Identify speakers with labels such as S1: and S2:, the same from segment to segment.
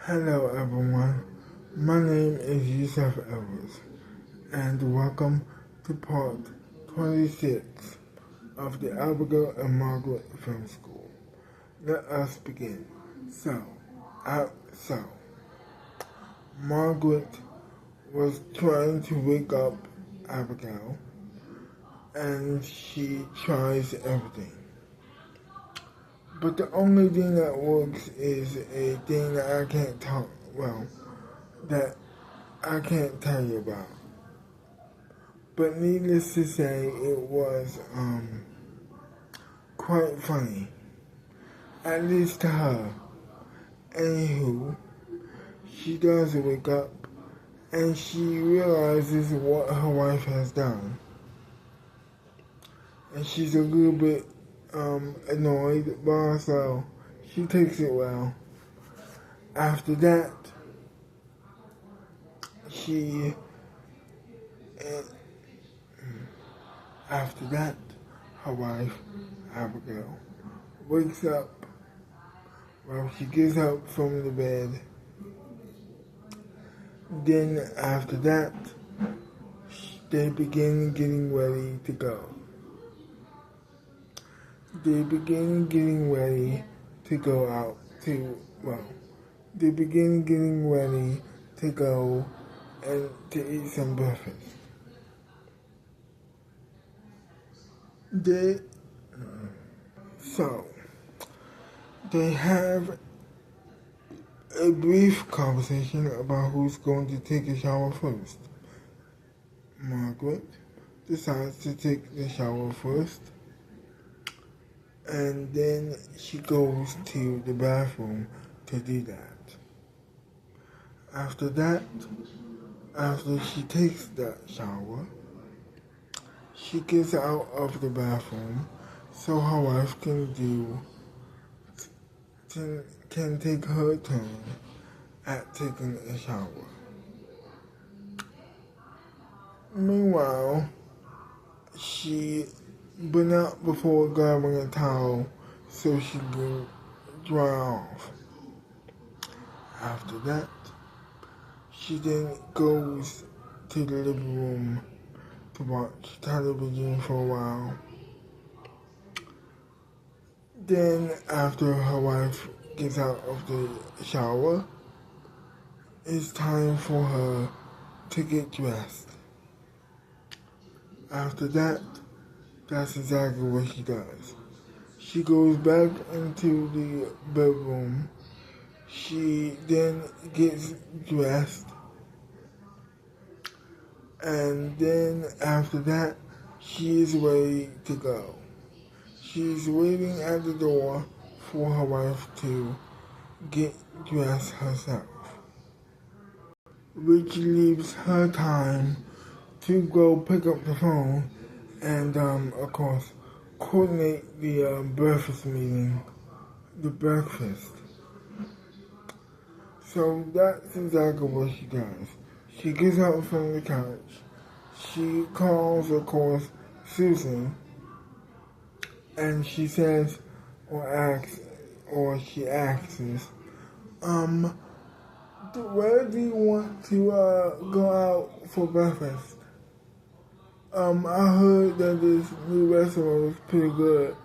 S1: Hello everyone, my name is Yusuf Edwards, and welcome to part 26 of the Abigail and Margaret Film School. Let us begin. So, Margaret was trying to wake up Abigail, and she tries everything. But the only thing that works is a thing that I can't tell you about. But needless to say, it was quite funny. At least to her. Anywho, she does wake up and she realizes what her wife has done. And she's a little bit annoyed, but also she takes it well. After that, her wife, Abigail, wakes up. Well, she gets up from the bed. Then after that, they begin getting ready to go. They begin getting ready to go and to eat some breakfast. They have a brief conversation about who's going to take a shower first. Margaret decides to take the shower first, and then she goes to the bathroom to do that. After she takes that shower, she gets out of the bathroom so her wife can take her turn at taking a shower. Meanwhile, but not before grabbing a towel so she can dry off. After that, she then goes to the living room to watch television for a while. Then, after her wife gets out of the shower, it's time for her to get dressed. After that, that's exactly what she does. She goes back into the bedroom. She then gets dressed. And then after that, she is ready to go. She's waiting at the door for her wife to get dressed herself, which leaves her time to go pick up the phone and, of course, coordinate the breakfast meeting, the breakfast. So that's exactly what she does. She gets up from the couch. She calls, of course, Susan, and she says, she asks, where do you want to go out for breakfast? I heard that this new restaurant was pretty good.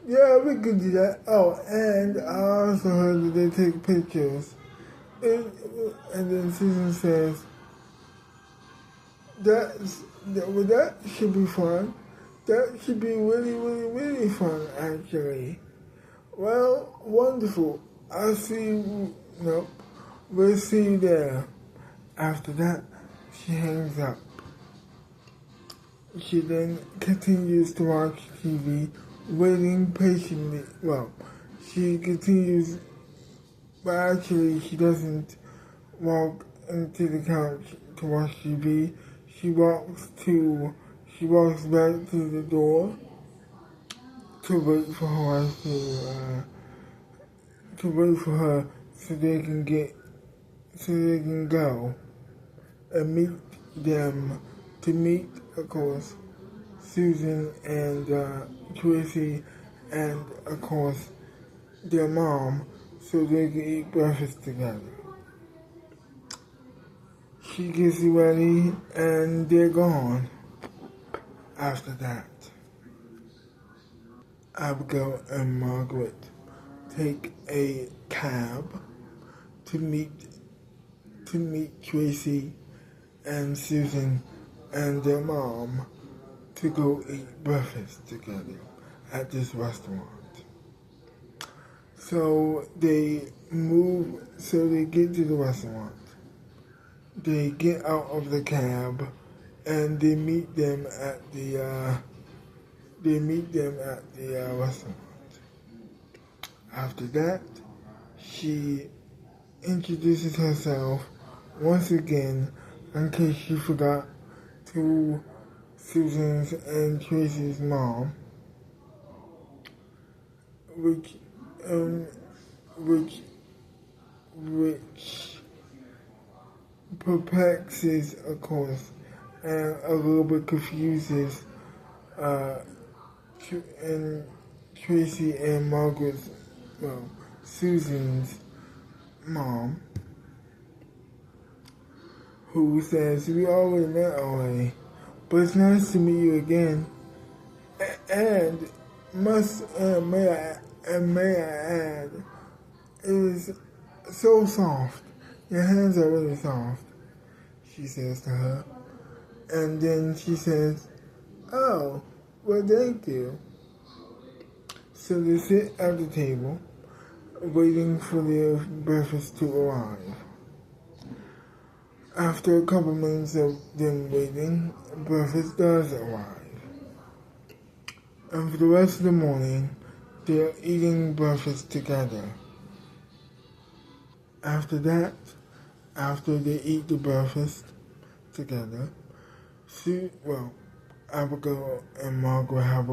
S1: Yeah, we could do that. Oh, and I also heard that they take pictures. And then Susan says, that should be fun. That should be really, really, really fun, actually. Well, wonderful. We'll see you there. After that, she hangs up. She then continues to watch TV, waiting patiently. Well, she continues, but actually she doesn't walk into the couch to watch TV. She walks back to the door to wait for her wife to wait for her so they can go and meet them, to meet, of course, Susan and Tracy and, of course, their mom, so they can eat breakfast together. She gets ready and they're gone. After that, Abigail and Margaret take a cab to meet Tracy and Susan and their mom to go eat breakfast together at this restaurant. So they get to the restaurant. They get out of the cab and they meet them at the restaurant. After that, she introduces herself once again in case she forgot to Susan's and Tracy's mom, which perplexes, of course, and a little bit confuses and Tracy and Margaret's, Susan's mom, who says, "We already met already, but it's nice to meet you again. And may I add, it is so soft. Your hands are really soft," she says to her. And then she says, "Oh, well, thank you." So they sit at the table, waiting for their breakfast to arrive. After a couple minutes of them waiting, breakfast does arrive. And for the rest of the morning, they're eating breakfast together. After that, after they eat the breakfast together, Abigail and Margaret have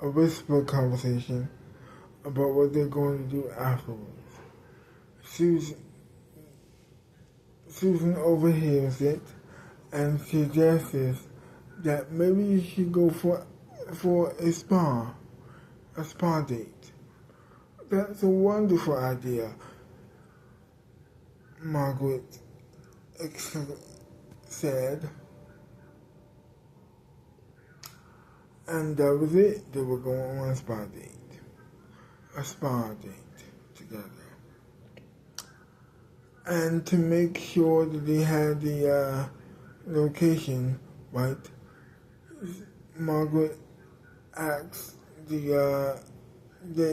S1: a whispered conversation about what they're going to do afterwards. Susan overhears it and suggests that maybe you should go for a spa date. "That's a wonderful idea," Margaret said. And that was it. They were going on a spa date together. And to make sure that they had the location right, Margaret asked they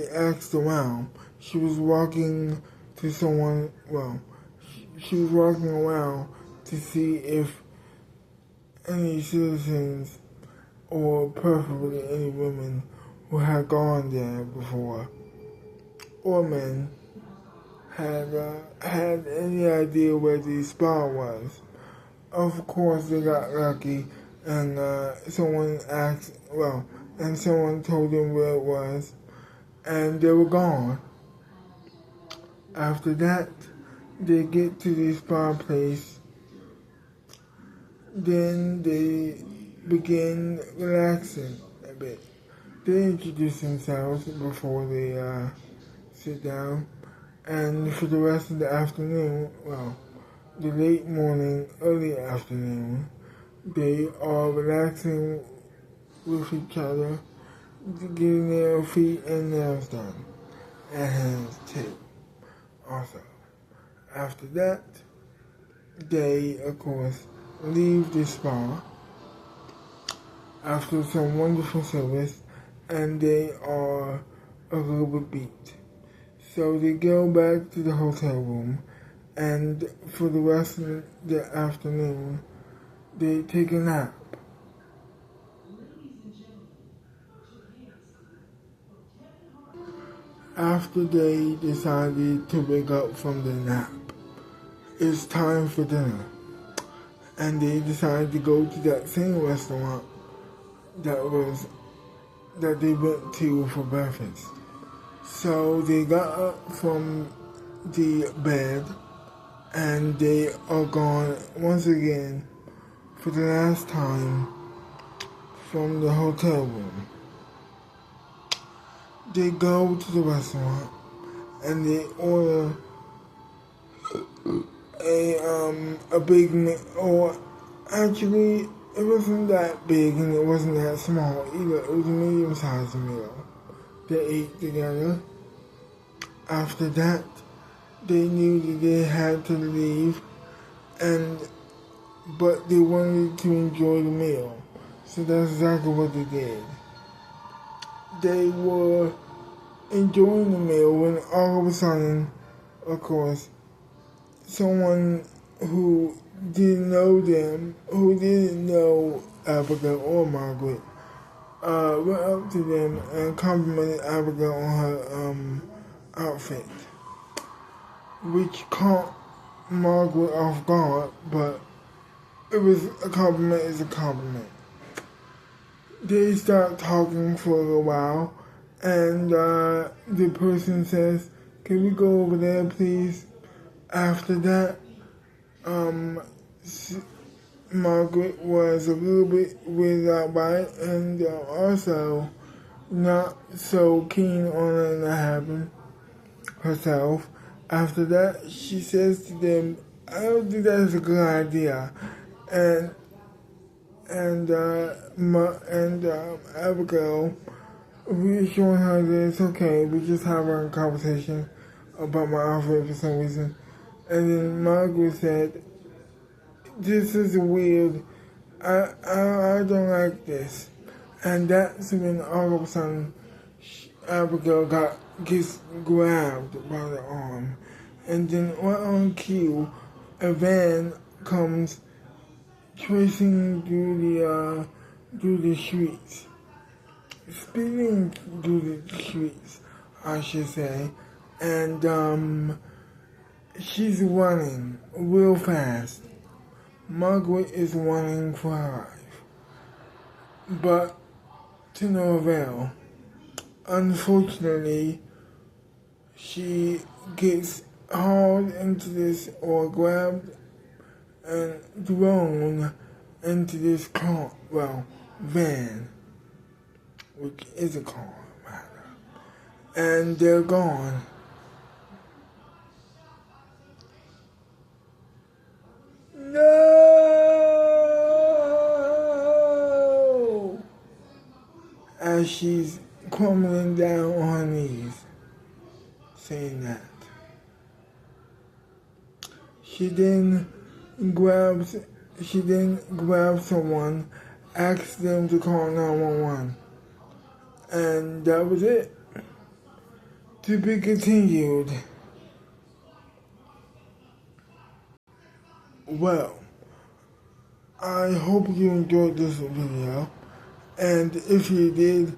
S1: asked around. She was walking to someone, she was walking around to see if any citizens, or preferably any women who had gone there before, or men, had any idea where the spa was. Of course, they got lucky, and someone told them where it was, and they were gone. After that, they get to the spa place. Then they begin relaxing a bit. They introduce themselves before they sit down, and for the rest of the afternoon, the late morning, early afternoon, they are relaxing with each other, getting their feet and nails done, and hands too. Also, after that, they, of course, leave the spa after some wonderful service, and they are a little bit beat. So they go back to the hotel room, and for the rest of the afternoon, they take a nap. After they decided to wake up from the nap, it's time for dinner. And they decided to go to that same restaurant that they went to for breakfast. So they got up from the bed and they are gone once again for the last time from the hotel room. They go to the restaurant and they order a big meal, or actually it wasn't that big and it wasn't that small either. It was a medium-sized meal. They ate together. After that, they knew that they had to leave, but they wanted to enjoy the meal. So that's exactly what they did. They were enjoying the meal when all of a sudden, of course, someone who didn't know them, who didn't know Abigail or Margaret, went up to them and complimented Abigail on her outfit, which caught Margaret off guard, but it was a compliment is a compliment. They start talking for a while, and the person says, "Can we go over there, please?" After that, Margaret was a little bit weirded out by it, and also not so keen on letting that happen herself. After that, she says to them, "I don't think that's a good idea," and Abigail reassuring her that it's okay, we just having a conversation about my outfit for some reason. And then Margaret said, "This is weird. I don't like this." And that's when all of a sudden Abigail gets grabbed by the arm. And then right on cue, a van comes tracing through the streets. Speeding through the streets, I should say. And she's running real fast. Margaret is running for her life, but to no avail. Unfortunately, she gets hauled into this, or grabbed and thrown into this car, van, which is a car, rather. And they're gone. No! As she's crumbling down on her knees, saying that. She then grabs someone, asks them to call 911. And that was it. To be continued. Well, I hope you enjoyed this video, and if you did,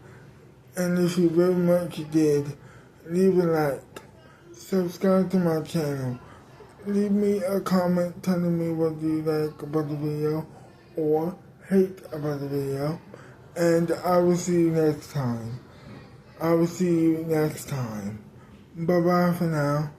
S1: and if you very much did, leave a like, subscribe to my channel, leave me a comment telling me what you like about the video, or hate about the video, and I will see you next time. Bye bye for now.